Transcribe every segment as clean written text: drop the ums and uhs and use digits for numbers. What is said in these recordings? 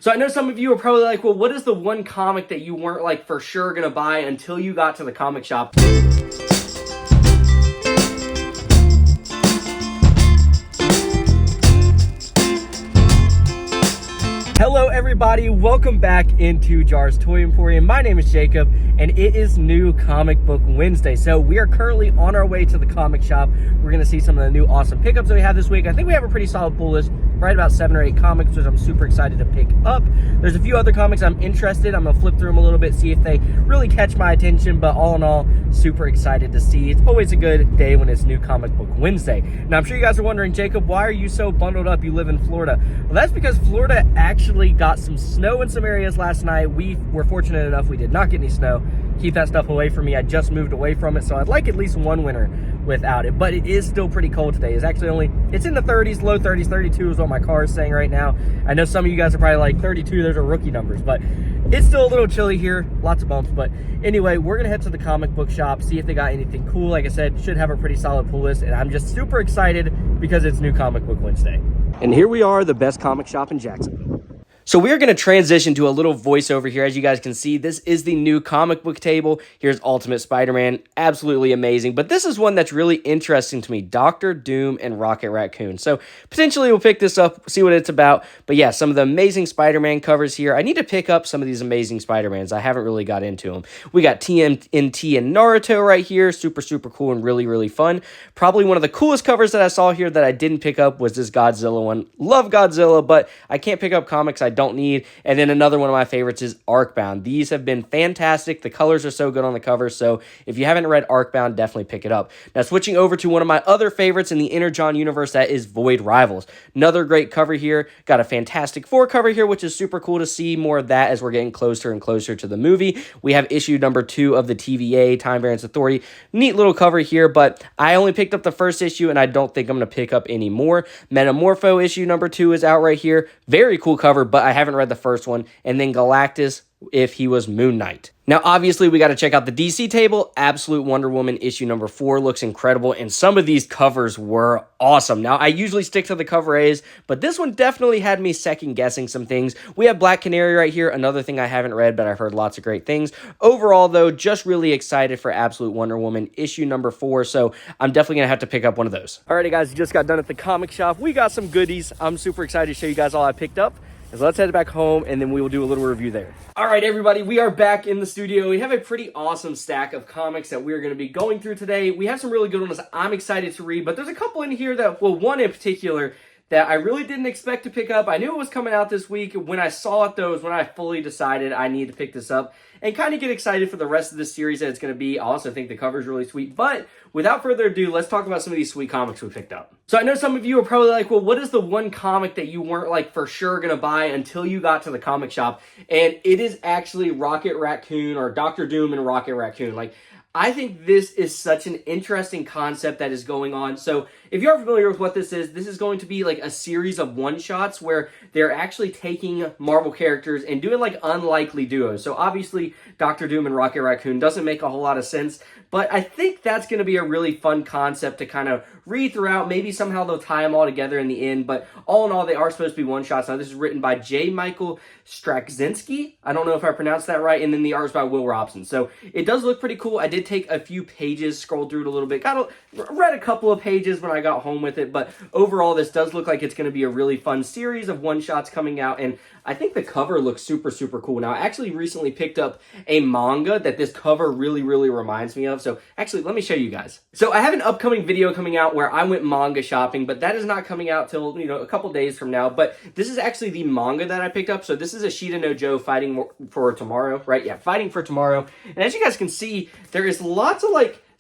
So I know some of you are probably like, well, what is the one comic that you weren't like for sure gonna buy until you got to the comic shop? Hello everybody, welcome back into Jar's Toy Emporium. My name is Jacob and it is New Comic Book Wednesday. So we are currently on our way to the comic shop. We're gonna see some of the new awesome pickups that we have this week. I think we have a pretty solid pull list, right about 7 or 8 comics, which I'm super excited to pick up. There's a few other comics I'm interested. I'm gonna flip through them a little bit, see if they really catch my attention, but all in all, super excited to see. It's always a good day when it's New Comic Book Wednesday. Now I'm sure you guys are wondering, Jacob, why are you so bundled up? You live in Florida. Well, that's because Florida actually got some snow in some areas last night. We were fortunate enough we did not get any snow. Keep that stuff away from me. I just moved away from it, so I'd like at least one winter without it, but it is still pretty cold today. It's actually it's in the 30s, low 30s. 32 is what my car is saying right now. I know some of you guys are probably like 32, those are rookie numbers, but it's still a little chilly here, lots of bumps. But anyway, we're gonna head to the comic book shop, see if they got anything cool. Like I said, should have a pretty solid pull list, and I'm just super excited because it's New Comic Book Wednesday. And here we are, the best comic shop in Jacksonville. So we are going to transition to a little voiceover here. As you guys can see, this is the new comic book table. Here's Ultimate Spider-Man, absolutely amazing. But this is one that's really interesting to me, Doctor Doom and Rocket Raccoon. So potentially we'll pick this up, see what it's about. But yeah, some of the amazing Spider-Man covers here. I need to pick up some of these amazing Spider-Mans. I haven't really got into them. We got TMNT and Naruto right here. Super, super cool and really, really fun. Probably one of the coolest covers that I saw here that I didn't pick up was this Godzilla one. Love Godzilla, but I can't pick up comics I don't need. And then another one of my favorites is Arcbound. These have been fantastic. The colors are so good on the cover, so if you haven't read Arcbound, definitely pick it up. Now switching over to one of my other favorites in the Energon universe, that is Void Rivals. Another great cover here. Got a Fantastic Four cover here, which is super cool to see more of that as we're getting closer and closer to the movie. We have issue number 2 of the TVA, Time Variance Authority. Neat little cover here, but I only picked up the first issue and I don't think I'm going to pick up any more. Metamorpho issue number 2 is out right here. Very cool cover, but I haven't read the first one. And then Galactus, if he was Moon Knight. Now, obviously, we got to check out the DC table. Absolute Wonder Woman issue number 4 looks incredible, and some of these covers were awesome. Now, I usually stick to the cover A's, but this one definitely had me second-guessing some things. We have Black Canary right here, another thing I haven't read, but I've heard lots of great things. Overall, though, just really excited for Absolute Wonder Woman issue number 4, so I'm definitely going to have to pick up one of those. Alrighty, guys, just got done at the comic shop. We got some goodies. I'm super excited to show you guys all I picked up. So let's head back home and then we will do a little review there. All right, everybody, we are back in the studio. We have a pretty awesome stack of comics that we're going to be going through today. We have some really good ones I'm excited to read, but there's a couple in here that, well, one in particular that I really didn't expect to pick up. I knew it was coming out this week. When I saw it, though, is when I fully decided I need to pick this up and kind of get excited for the rest of the series that it's going to be. I also think the cover is really sweet. But without further ado, let's talk about some of these sweet comics we picked up. So I know some of you are probably like, well, what is the one comic that you weren't like for sure going to buy until you got to the comic shop? And it is actually Rocket Raccoon, or Doctor Doom and Rocket Raccoon. Like, I think this is such an interesting concept that is going on. So if you're familiar with what this is going to be like a series of one-shots where they're actually taking Marvel characters and doing like unlikely duos. So obviously Doctor Doom and Rocket Raccoon doesn't make a whole lot of sense, but I think that's going to be a really fun concept to kind of read throughout. Maybe somehow they'll tie them all together in the end, but all in all, they are supposed to be one-shots. Now, this is written by J. Michael Straczynski. I don't know if I pronounced that right, and then the art is by Will Robson. So it does look pretty cool. I did take a few pages, scrolled through it a little bit, read a couple of pages when I got home with it, but overall, this does look like it's going to be a really fun series of one-shots coming out, and I think the cover looks super, super cool. Now, I actually recently picked up a manga that this cover really, really reminds me of. So actually, let me show you guys. So I have an upcoming video coming out where I went manga shopping, but that is not coming out till, a couple days from now. But this is actually the manga that I picked up. So this is Ashita no Joe, Fighting for Tomorrow, right? Yeah, Fighting for Tomorrow. And as you guys can see, there is lots of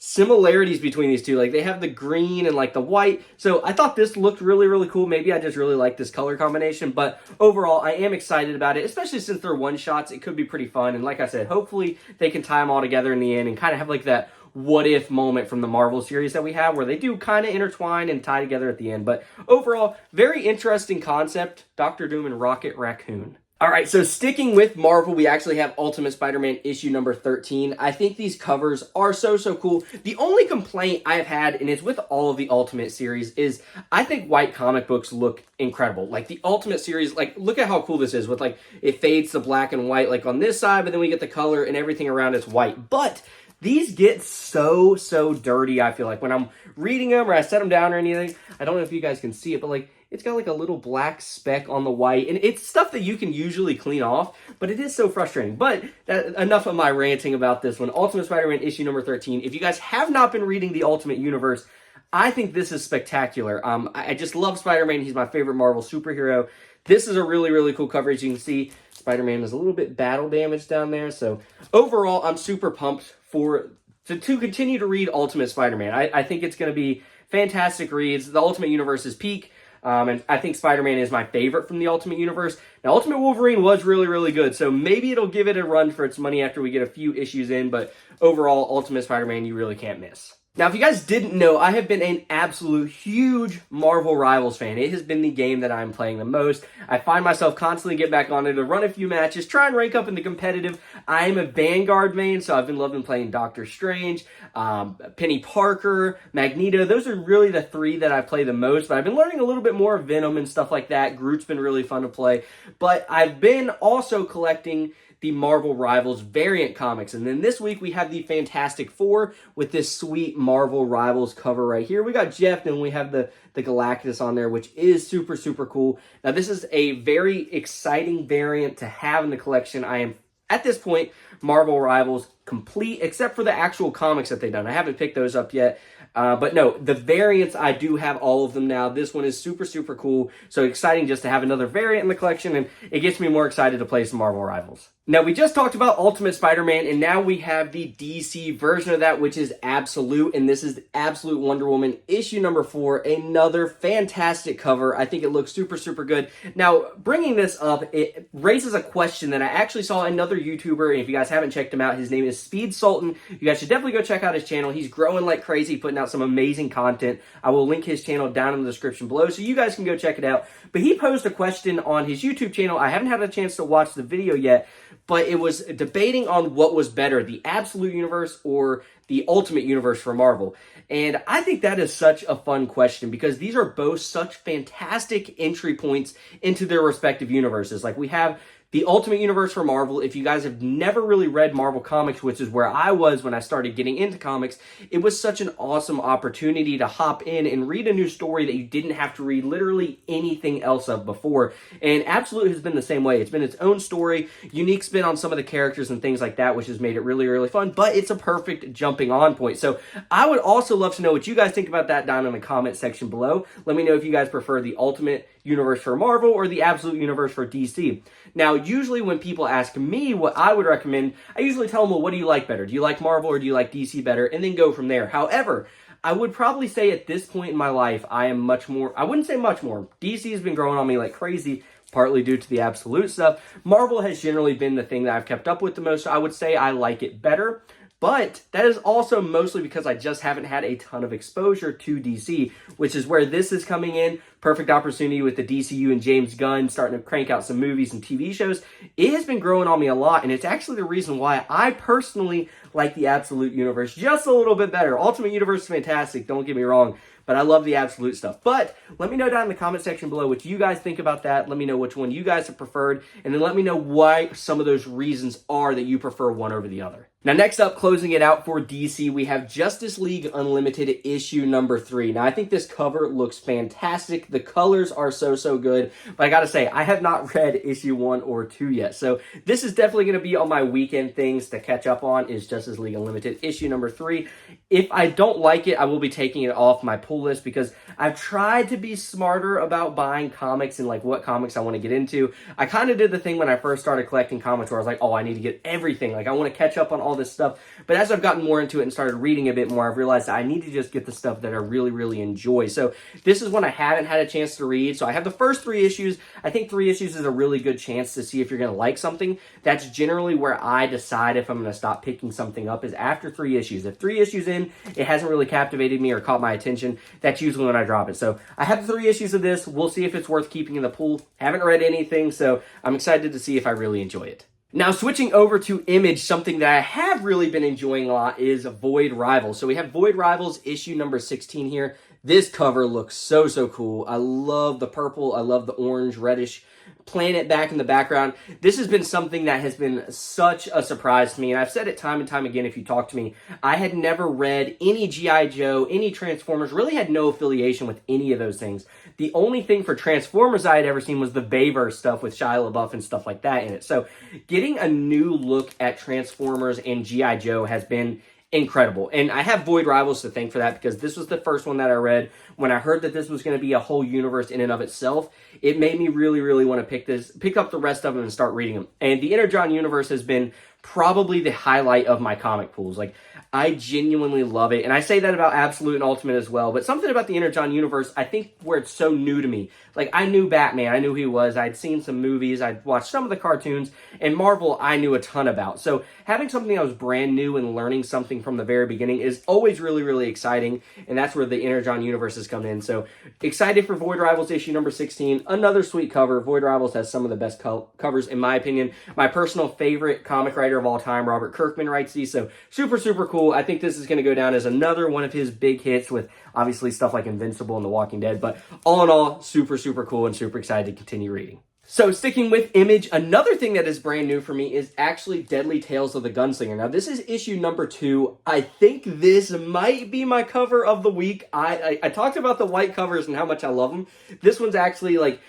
similarities between these two. Like, they have the green and the white. So I thought this looked really, really cool. Maybe I just really like this color combination, but overall I am excited about it, especially since they're one shots. It could be pretty fun. And like I said, hopefully they can tie them all together in the end and kind of have that what if moment from the Marvel series that we have where they do kind of intertwine and tie together at the end. But overall, very interesting concept, Doctor Doom and Rocket Raccoon. All right, so sticking with Marvel, we actually have Ultimate Spider-Man issue number 13. I think these covers are so cool. The only complaint I've had, and it's with all of the Ultimate series, is I think white comic books look incredible. Like the Ultimate series, like look at how cool this is with like it fades to black and white like on this side, but then we get the color and everything around it's white. But these get so dirty, I feel like, when I'm reading them or I set them down or anything. I don't know if you guys can see it, but like it's got like a little black speck on the white, and it's stuff that you can usually clean off, but it is so frustrating. But enough of my ranting about this one. Ultimate Spider-Man issue number 13. If you guys have not been reading the Ultimate Universe, I think this is spectacular. I just love Spider-Man. He's my favorite Marvel superhero. This is a really cool cover. As you can see, Spider-Man is a little bit battle damaged down there. So overall, I'm super pumped to continue to read Ultimate Spider-Man. I think it's going to be fantastic reads. The Ultimate Universe is peak. And I think Spider-Man is my favorite from the Ultimate Universe. Now, Ultimate Wolverine was really good, so maybe it'll give it a run for its money after we get a few issues in, but overall, Ultimate Spider-Man, you really can't miss. Now, if you guys didn't know, I have been an absolute huge Marvel Rivals fan. It has been the game that I'm playing the most. I find myself constantly get back on it to run a few matches, try and rank up in the competitive. I am a Vanguard main, so I've been loving playing Doctor Strange, Penny Parker, Magneto. Those are really the three that I play the most, but I've been learning a little bit more of Venom and stuff like that. Groot's been really fun to play, but I've been also collecting the Marvel Rivals variant comics. And then this week we have the Fantastic Four with this sweet Marvel Rivals cover right here. We got Jeff and we have the Galactus on there, which is super cool. Now this is a very exciting variant to have in the collection. I am, at this point, Marvel Rivals complete, except for the actual comics that they've done. I haven't picked those up yet. But no, the variants, I do have all of them now. This one is super cool. So exciting just to have another variant in the collection, and it gets me more excited to play some Marvel Rivals. Now, we just talked about Ultimate Spider-Man, and now we have the DC version of that, which is Absolute, and this is Absolute Wonder Woman issue number 4. Another fantastic cover. I think it looks super good. Now, bringing this up, it raises a question that I actually saw another YouTuber, and if you guys haven't checked him out, his name is Speed Sultan. You guys should definitely go check out his channel. He's growing like crazy, putting out some amazing content. I will link his channel down in the description below, so you guys can go check it out. But he posed a question on his YouTube channel. I haven't had a chance to watch the video yet, but it was debating on what was better, the Absolute Universe or the Ultimate Universe for Marvel. And I think that is such a fun question because these are both such fantastic entry points into their respective universes. Like we have the Ultimate Universe for Marvel. If you guys have never really read Marvel Comics, which is where I was when I started getting into comics, it was such an awesome opportunity to hop in and read a new story that you didn't have to read literally anything else of before. And Absolute has been the same way. It's been its own story, unique spin on some of the characters and things like that, which has made it really fun, but it's a perfect jumping on point. So I would also love to know what you guys think about that down in the comment section below. Let me know if you guys prefer the Ultimate Universe for Marvel or the Absolute Universe for DC. Now, usually when people ask me what I would recommend, I usually tell them, well, what do you like better? Do you like Marvel or do you like DC better? And then go from there. However, I would probably say at this point in my life, I am much more, I wouldn't say much more. DC has been growing on me like crazy, partly due to the Absolute stuff. Marvel has generally been the thing that I've kept up with the most. So I would say I like it better. But that is also mostly because I just haven't had a ton of exposure to DC, which is where this is coming in. Perfect opportunity with the DCU and James Gunn starting to crank out some movies and TV shows. It has been growing on me a lot, and it's actually the reason why I personally like the Absolute Universe just a little bit better. Ultimate Universe is fantastic, don't get me wrong, but I love the Absolute stuff. But let me know down in the comment section below what you guys think about that. Let me know which one you guys have preferred, and then let me know why some of those reasons are that you prefer one over the other. Now, next up, closing it out for DC, we have Justice League Unlimited issue number 3. Now, I think this cover looks fantastic. The colors are so good, but I gotta say, I have not read issue 1 or 2 yet. So this is definitely gonna be on my weekend things to catch up on is Justice League Unlimited issue number 3. If I don't like it, I will be taking it off my pull list because I've tried to be smarter about buying comics and like what comics I want to get into. I kind of did the thing when I first started collecting comics where I was like, oh, I need to get everything. Like I want to catch up on all this stuff. But as I've gotten more into it and started reading a bit more, I've realized that I need to just get the stuff that I really, really enjoy. So this is one I haven't had a chance to read. So I have the first 3 issues. I think 3 issues is a really good chance to see if you're going to like something. That's generally where I decide if I'm going to stop picking something up, is after 3 issues. If 3 issues in, it hasn't really captivated me or caught my attention, that's usually when I drop it. So I have 3 issues of this. We'll see if it's worth keeping in the pool. Haven't read anything, so I'm excited to see if I really enjoy it. Now, switching over to Image, something that I have really been enjoying a lot is Void Rivals. So we have Void Rivals issue number 16 here. This cover looks so, so cool. I love the purple. I love the orange, reddish planet back in the background. This has been something that has been such a surprise to me, and I've said it time and time again if you talk to me. I had never read any G.I. Joe, any Transformers, really had no affiliation with any of those things. The only thing for Transformers I had ever seen was the Bayverse stuff with Shia LaBeouf and stuff like that in it. So getting a new look at Transformers and G.I. Joe has been incredible. And I have Void Rivals to thank for that, because this was the first one that I read. When I heard that this was going to be a whole universe in and of itself, it made me really, really want to pick up the rest of them and start reading them. And the Energon universe has been probably the highlight of my comic pools. Like, I genuinely love it. And I say that about Absolute and Ultimate as well. But something about the Energon universe, I think where it's so new to me. Like, I knew Batman. I knew who he was. I'd seen some movies. I'd watched some of the cartoons. And Marvel, I knew a ton about. So having something that was brand new and learning something from the very beginning is always really, really exciting. And that's where the Energon universe has come in. So excited for Void Rivals issue number 16. Another sweet cover. Void Rivals has some of the best covers, in my opinion. My personal favorite comic writer of all time, Robert Kirkman, writes these. So super, super cool. I think this is going to go down as another one of his big hits, with obviously stuff like Invincible and The Walking Dead. But all in all, super, super cool and super excited to continue reading. So sticking with Image, another thing that is brand new for me is actually Deadly Tales of the Gunslinger. Now, this is issue number 2. I think this might be my cover of the week. I talked about the white covers and how much I love them. This one's actually, like,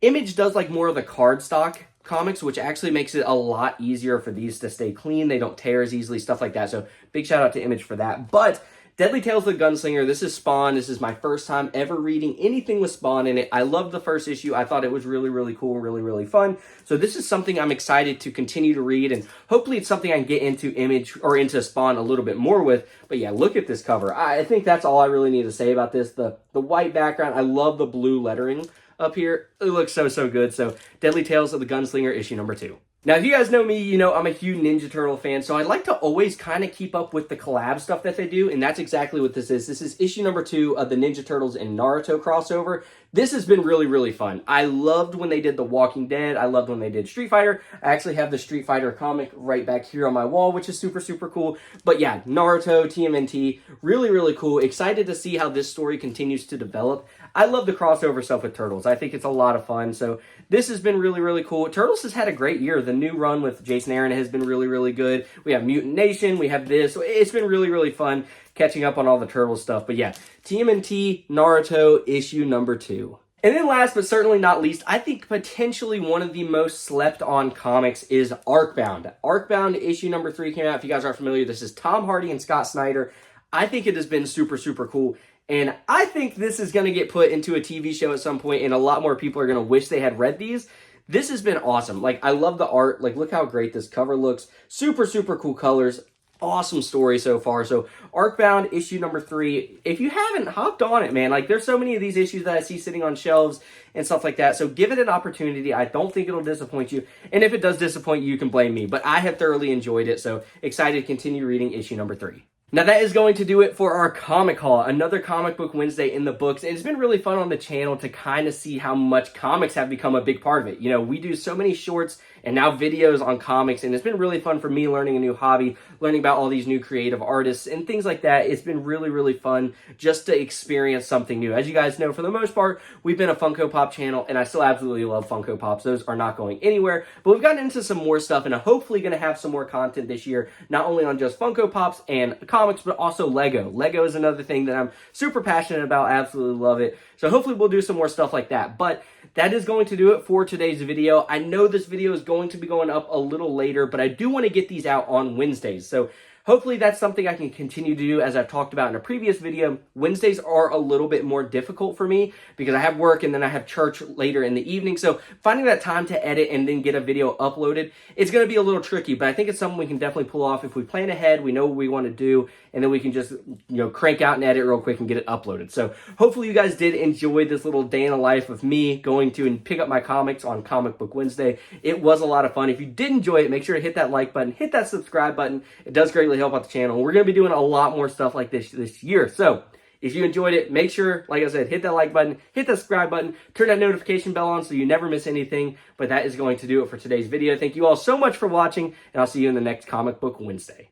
Image does like more of the cardstock comics, which actually makes it a lot easier for these to stay clean. They don't tear as easily, stuff like that. So big shout out to Image for that. But Deadly Tales of the Gunslinger, this is Spawn. This is my first time ever reading anything with Spawn in it. I loved the first issue. I thought it was really, really cool and really, really fun. So this is something I'm excited to continue to read, and hopefully it's something I can get into Image or into Spawn a little bit more with. But yeah, look at this cover. I think that's all I really need to say about this. The white background, I love the blue lettering up here. It looks so, so good. So Deadly Tales of the Gunslinger, issue number 2. Now, if you guys know me, you know I'm a huge Ninja Turtle fan, so I like to always kind of keep up with the collab stuff that they do, and that's exactly what this is. This is issue number 2 of the Ninja Turtles and Naruto crossover. This has been really, really fun. I loved when they did The Walking Dead. I loved when they did Street Fighter. I actually have the Street Fighter comic right back here on my wall, which is super, super cool. But yeah, Naruto, TMNT, really, really cool. Excited to see how this story continues to develop. I love the crossover stuff with Turtles. I think it's a lot of fun. So this has been really, really cool. Turtles has had a great year. The new run with Jason Aaron has been really, really good. We have Mutant Nation. We have this. It's been really, really fun catching up on all the Turtles stuff. But yeah, TMNT Naruto issue number 2. And then last but certainly not least, I think potentially one of the most slept on comics is Arcbound. Arcbound issue number 3 came out. If you guys aren't familiar, this is Tom Hardy and Scott Snyder. I think it has been super, super cool. And I think this is going to get put into a TV show at some point, and a lot more people are going to wish they had read these. This has been awesome. Like, I love the art. Like, look how great this cover looks. Super, super cool colors. Awesome story so far. So Arcbound issue number 3, if you haven't hopped on it, man, like, there's so many of these issues that I see sitting on shelves and stuff like that. So give it an opportunity. I don't think it'll disappoint you. And if it does disappoint you, you can blame me. But I have thoroughly enjoyed it. So excited to continue reading issue number 3. Now that is going to do it for our comic haul. Another Comic Book Wednesday in the books. And it's been really fun on the channel to kind of see how much comics have become a big part of it. You know, we do so many shorts and now videos on comics, and it's been really fun for me learning a new hobby, learning about all these new creative artists and things like that. It's been really, really fun just to experience something new. As you guys know, for the most part, we've been a Funko Pop channel, and I still absolutely love Funko Pops. Those are not going anywhere, but we've gotten into some more stuff, and I'm hopefully going to have some more content this year, not only on just Funko Pops and comics, but also Lego. Lego is another thing that I'm super passionate about. I absolutely love it. So hopefully we'll do some more stuff like that. But that is going to do it for today's video. I know this video is going to be going up a little later, but I do want to get these out on Wednesdays. So hopefully that's something I can continue to do. As I've talked about in a previous video, Wednesdays are a little bit more difficult for me because I have work and then I have church later in the evening. So finding that time to edit and then get a video uploaded, it's going to be a little tricky, but I think it's something we can definitely pull off if we plan ahead, we know what we want to do, and then we can just, crank out and edit real quick and get it uploaded. So hopefully you guys did enjoy this little day in the life of me going to and pick up my comics on Comic Book Wednesday. It was a lot of fun. If you did enjoy it, make sure to hit that like button, hit that subscribe button. It does greatly help out the channel. We're going to be doing a lot more stuff like this year. So if you enjoyed it, make sure, like I said, hit that like button, hit that subscribe button, turn that notification bell on so you never miss anything. But that is going to do it for today's video. Thank you all so much for watching, and I'll see you in the next Comic Book Wednesday.